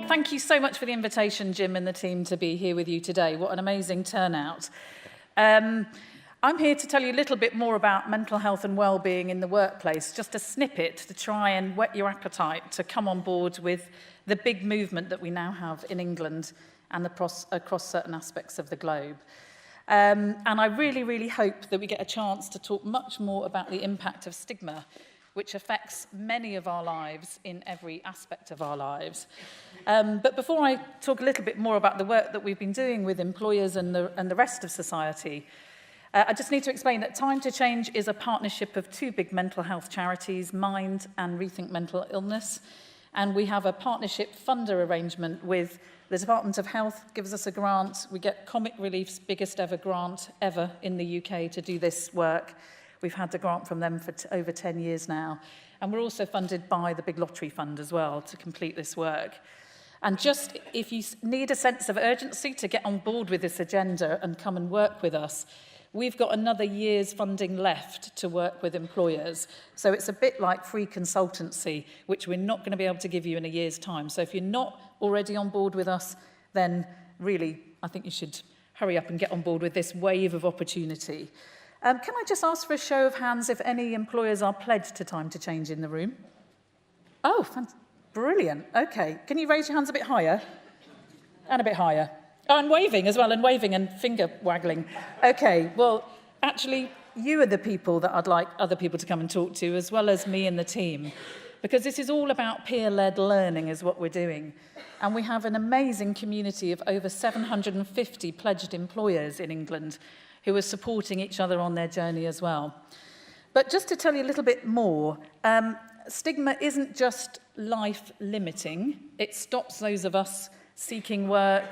thank you so much for the invitation, Jim and the team, to be here with you today. What an amazing turnout. I'm here to tell you a little bit more about mental health and wellbeing in the workplace, just a snippet to try and whet your appetite to come on board with the big movement that we now have in England and across certain aspects of the globe. And I really, really hope that we get a chance to talk much more about the impact of stigma, which affects many of our lives in every aspect of our lives. But before I talk a little bit more about the work that we've been doing with employers and the rest of society, I just need to explain that Time to Change is a partnership of two big mental health charities, Mind and Rethink Mental Illness. And we have a partnership funder arrangement with the Department of Health, gives us a grant. We get Comic Relief's biggest ever grant ever in the UK to do this work. We've had the grant from them for over 10 years now. And we're also funded by the Big Lottery Fund as well to complete this work. And just if you need a sense of urgency to get on board with this agenda and come and work with us, we've got another year's funding left to work with employers. So it's a bit like free consultancy, which we're not going to be able to give you in a year's time. So if you're not already on board with us, then really, I think you should hurry up and get on board with this wave of opportunity. Can I just ask for a show of hands if any employers are pledged to Time to Change in the room? Oh, brilliant. Okay. Can you raise your hands a bit higher? And a bit higher. Oh, and waving as well, and waving and finger waggling. Okay, well, actually, you are the people that I'd like other people to come and talk to, as well as me and the team, because this is all about peer-led learning is what we're doing. And we have an amazing community of over 750 pledged employers in England who are supporting each other on their journey as well. But just to tell you a little bit more, stigma isn't just life-limiting. It stops those of us seeking work,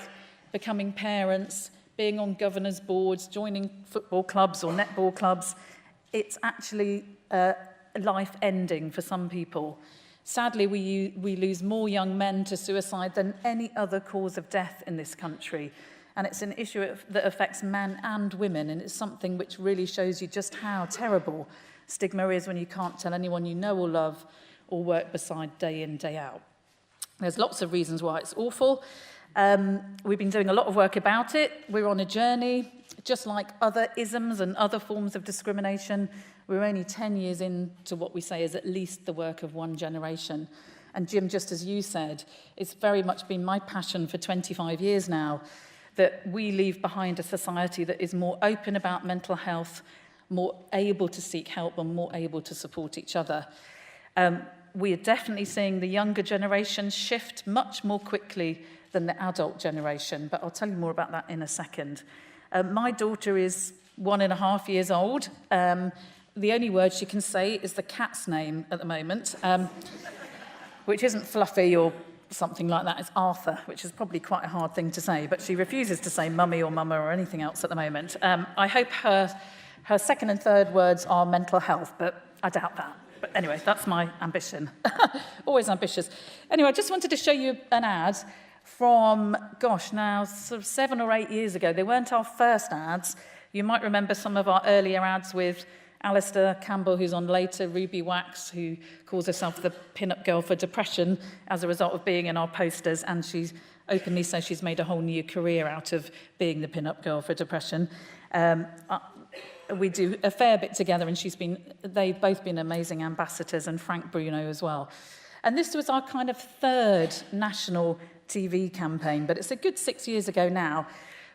becoming parents, being on governors' boards, joining football clubs or netball clubs. It's actually life-ending for some people. Sadly, we lose more young men to suicide than any other cause of death in this country. And it's an issue that affects men and women, and it's something which really shows you just how terrible stigma is when you can't tell anyone you know or love or work beside day in, day out. There's lots of reasons why it's awful. We've been doing a lot of work about it. We're on a journey, just like other isms and other forms of discrimination. We're only 10 years into what we say is at least the work of one generation. And Jim, just as you said, it's very much been my passion for 25 years now that we leave behind a society that is more open about mental health, more able to seek help and more able to support each other. We are definitely seeing the younger generation shift much more quickly than the adult generation, but I'll tell you more about that in a second. My daughter is 1.5 years old. The only word she can say is the cat's name at the moment, which isn't fluffy or something like that. It's Arthur, which is probably quite a hard thing to say, but she refuses to say mummy or mama or anything else at the moment. I hope her second and third words are mental health, but I doubt that. But anyway, that's my ambition. Always ambitious. Anyway, I just wanted to show you an ad from, now sort of 7 or 8 years ago. They weren't our first ads. You might remember some of our earlier ads with Alistair Campbell, who's on later, Ruby Wax, who calls herself the pin-up girl for depression as a result of being in our posters, and she openly says she's made a whole new career out of being the pin-up girl for depression. We do a fair bit together, and they've both been amazing ambassadors, and Frank Bruno as well. And this was our kind of third national TV campaign, but it's a good 6 years ago now.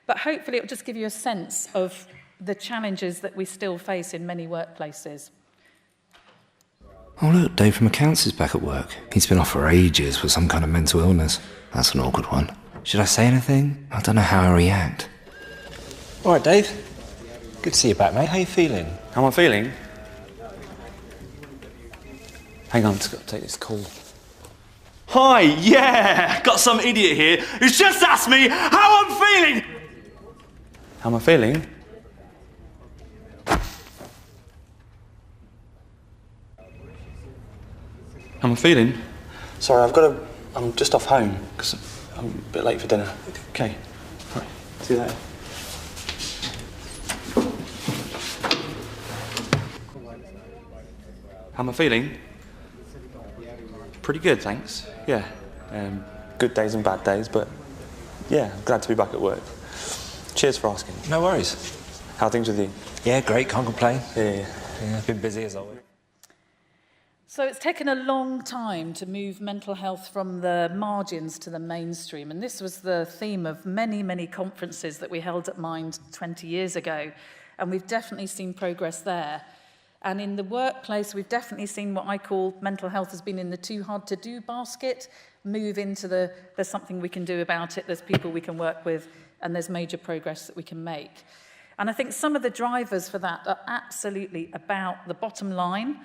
But hopefully it'll just give you a sense of the challenges that we still face in many workplaces. Oh look, Dave from accounts is back at work. He's been off for ages with some kind of mental illness. That's an awkward one. Should I say anything? I don't know how I react. All right, Dave. Good to see you back, mate. How you feeling? How am I feeling? Hang on, I've just got to take this call. Hi, yeah! Got some idiot here who's just asked me how I'm feeling! How am I feeling? How am I feeling? Sorry, I'm just off home, because I'm a bit late for dinner. Okay. All right. See you later. How am I feeling? Pretty good, thanks. Yeah. good days and bad days, but yeah, I'm glad to be back at work. Cheers for asking. No worries. How are things with you? Yeah, great, can't complain. Yeah. Yeah, been busy as always. So it's taken a long time to move mental health from the margins to the mainstream. And this was the theme of many, many conferences that we held at Mind 20 years ago. And we've definitely seen progress there. And in the workplace, we've definitely seen what I call mental health has been in the too hard to do basket, move into there's something we can do about it, there's people we can work with, and there's major progress that we can make. And I think some of the drivers for that are absolutely about the bottom line.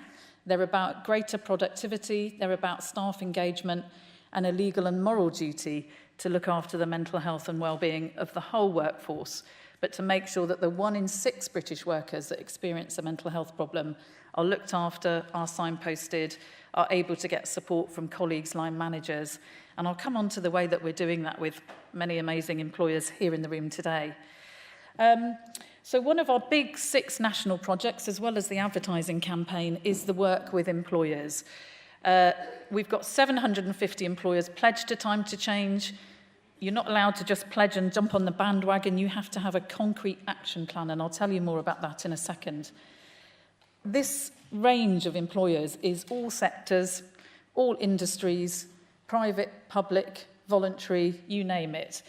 They're about greater productivity, they're about staff engagement, and a legal and moral duty to look after the mental health and well-being of the whole workforce, but to make sure that the 1 in 6 British workers that experience a mental health problem are looked after, are signposted, are able to get support from colleagues, line managers. And I'll come on to the way that we're doing that with many amazing employers here in the room today. So one of our big 6 national projects, as well as the advertising campaign, is the work with employers. We've got 750 employers pledged to Time to Change. You're not allowed to just pledge and jump on the bandwagon. You have to have a concrete action plan, and I'll tell you more about that in a second. This range of employers is all sectors, all industries, private, public, voluntary, you name it.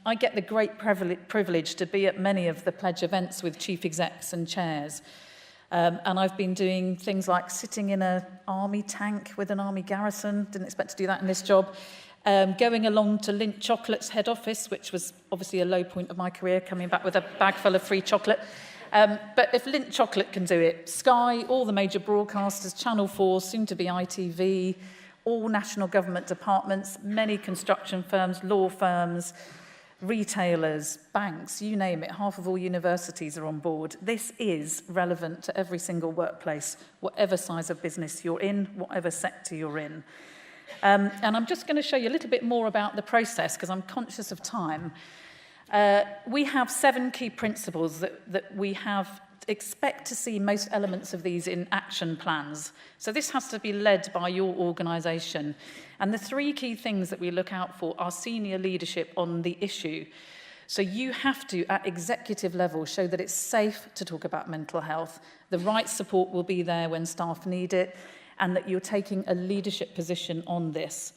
I get the great privilege to be at many of the pledge events with chief execs and chairs. And I've been doing things like sitting in an army tank with an army garrison, didn't expect to do that in this job, going along to Lindt Chocolate's head office, which was obviously a low point of my career, coming back with a bag full of free chocolate. But if Lindt Chocolate can do it, Sky, all the major broadcasters, Channel 4, soon to be ITV, all national government departments, many construction firms, law firms, retailers, banks, you name it, half of all universities are on board. This is relevant to every single workplace, whatever size of business you're in, whatever sector you're in. And I'm just going to show you a little bit more about the process because I'm conscious of time. We have 7 key principles that we expect to see most elements of these in action plans. So this has to be led by your organisation. And the 3 key things that we look out for are senior leadership on the issue. So you have to, at executive level, show that it's safe to talk about mental health. The right support will be there when staff need it, and that you're taking a leadership position on this.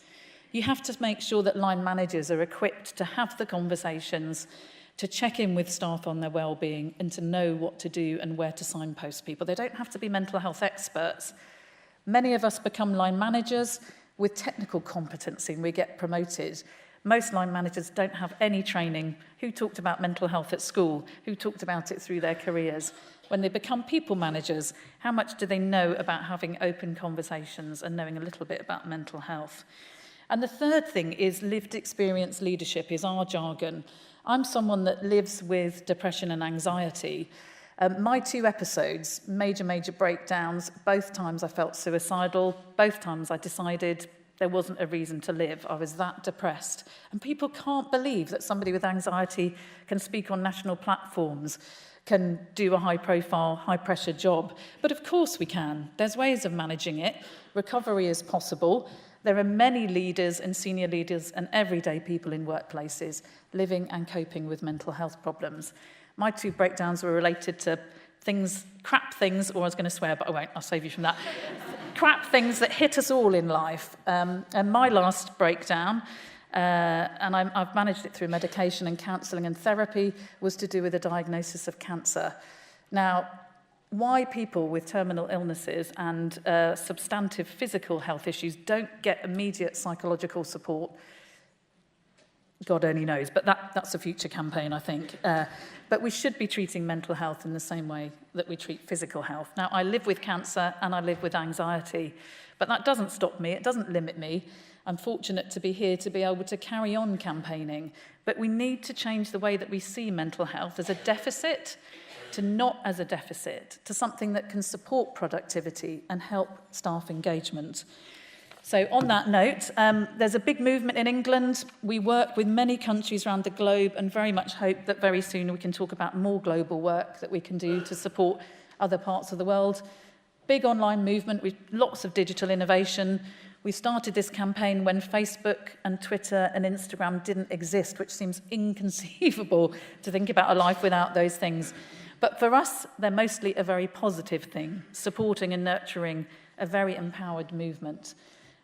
You have to make sure that line managers are equipped to have the conversations, to check in with staff on their well-being, and to know what to do and where to signpost people. They don't have to be mental health experts. Many of us become line managers with technical competency and we get promoted. Most line managers don't have any training. Who talked about mental health at school? Who talked about it through their careers? When they become people managers, how much do they know about having open conversations and knowing a little bit about mental health? And the third thing is lived experience leadership is our jargon. I'm someone that lives with depression and anxiety. My 2 episodes, major breakdowns, both times I felt suicidal, both times I decided there wasn't a reason to live. I was that depressed. And people can't believe that somebody with anxiety can speak on national platforms, can do a high-profile, high-pressure job. But of course we can. There's ways of managing it. Recovery is possible. There are many leaders and senior leaders and everyday people in workplaces living and coping with mental health problems. My 2 breakdowns were related to things, crap things, or I was going to swear, but I won't, I'll save you from that. Crap things that hit us all in life. And my last breakdown, and I've managed it through medication and counselling and therapy, was to do with a diagnosis of cancer. Now, why people with terminal illnesses and substantive physical health issues don't get immediate psychological support, God only knows, but that's a future campaign, I think. But we should be treating mental health in the same way that we treat physical health. Now, I live with cancer and I live with anxiety, but that doesn't stop me, it doesn't limit me. I'm fortunate to be here to be able to carry on campaigning, but we need to change the way that we see mental health as a deficit to not as a deficit, to something that can support productivity and help staff engagement. So on that note, there's a big movement in England. We work with many countries around the globe and very much hope that very soon we can talk about more global work that we can do to support other parts of the world. Big online movement with lots of digital innovation. We started this campaign when Facebook and Twitter and Instagram didn't exist, which seems inconceivable to think about a life without those things. But for us, they're mostly a very positive thing, supporting and nurturing a very empowered movement.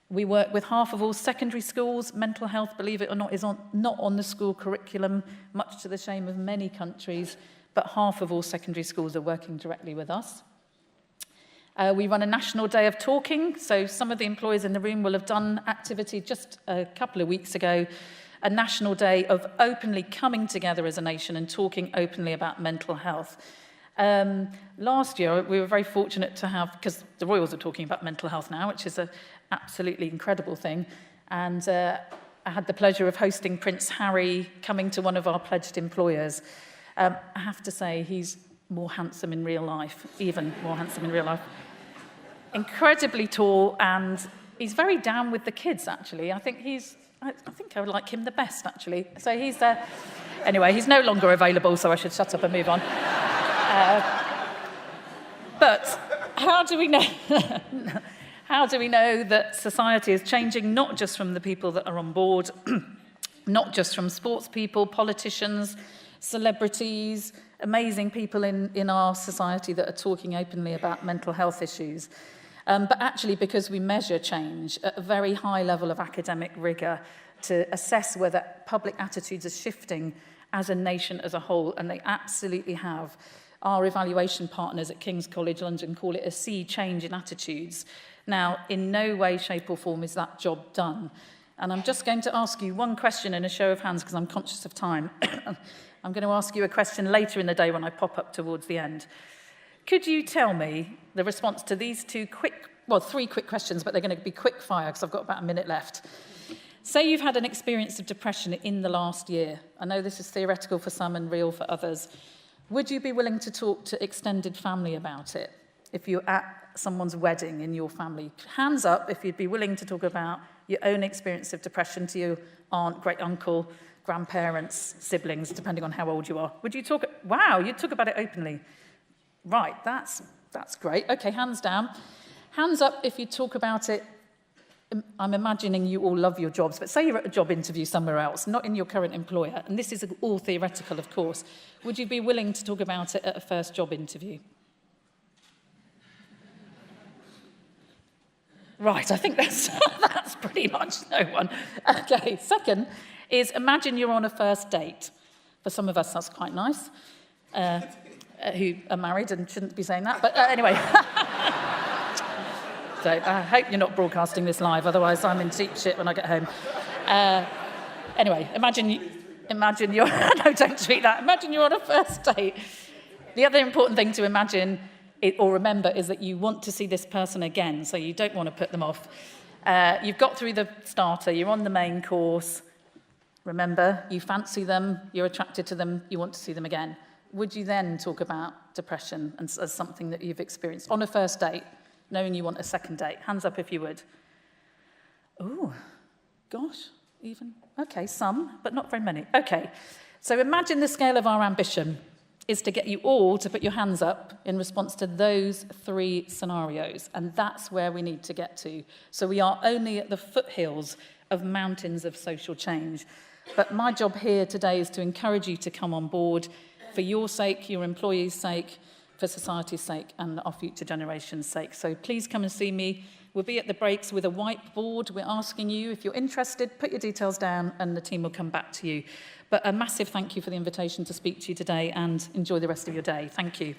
We work with half of all secondary schools. Mental health, believe it or not, is not on the school curriculum, much to the shame of many countries, but half of all secondary schools are working directly with us. We run a national day of talking, so some of the employees in the room will have done activity just a couple of weeks ago, a national day of openly coming together as a nation and talking openly about mental health. Last year, we were very fortunate to have, because the Royals are talking about mental health now, which is an absolutely incredible thing, and I had the pleasure of hosting Prince Harry coming to one of our pledged employers. I have to say, he's more handsome in real life, even more handsome in real life. Incredibly tall, and he's very down with the kids, actually. I think I would like him the best, actually. So he's anyway, he's no longer available, so I should shut up and move on. But how do we know? How do we know that society is changing, not just from the people that are on board, not just from sports people, politicians, celebrities, amazing people in our society that are talking openly about mental health issues, but actually because we measure change at a very high level of academic rigour to assess whether public attitudes are shifting as a nation as a whole, and they absolutely have. Our evaluation partners at King's College London call it a sea change in attitudes. Now, in no way, shape or form is that job done. And I'm just going to ask you one question in a show of hands because I'm conscious of time. I'm going to ask you a question later in the day when I pop up towards the end. Could you tell me the response to these three quick questions, but they're going to be quick fire because I've got about a minute left. Say you've had an experience of depression in the last year. I know this is theoretical for some and real for others. Would you be willing to talk to extended family about it if you're at someone's wedding in your family? Hands up if you'd be willing to talk about your own experience of depression to your aunt, great uncle, grandparents, siblings, depending on how old you are. Would you talk? Wow, you'd talk about it openly. Right, that's great. Okay, hands down. Hands up if you talk about it. I'm imagining you all love your jobs, but say you're at a job interview somewhere else, not in your current employer, and this is all theoretical, of course. Would you be willing to talk about it at a first job interview? Right, I think that's pretty much no one. Okay, second is imagine you're on a first date. For some of us, that's quite nice, who are married and shouldn't be saying that, but anyway. So I hope you're not broadcasting this live, otherwise I'm in deep shit when I get home. Anyway, imagine you're, no, don't tweet that. Imagine you're on a first date. The other important thing to imagine or remember is that you want to see this person again, so you don't want to put them off. You've got through the starter, you're on the main course. Remember, you fancy them, you're attracted to them, you want to see them again. Would you then talk about depression as something that you've experienced on a first date, knowing you want a second date? Hands up if you would. Oh, gosh, even. Okay, some, but not very many. Okay, so imagine the scale of our ambition is to get you all to put your hands up in response to those three scenarios, and that's where we need to get to. So we are only at the foothills of mountains of social change. But my job here today is to encourage you to come on board for your sake, your employees' sake, for society's sake, and our future generations' sake. So please come and see me. We'll be at the breaks with a whiteboard. We're asking you, if you're interested, put your details down and the team will come back to you. But a massive thank you for the invitation to speak to you today, and enjoy the rest of your day. Thank you.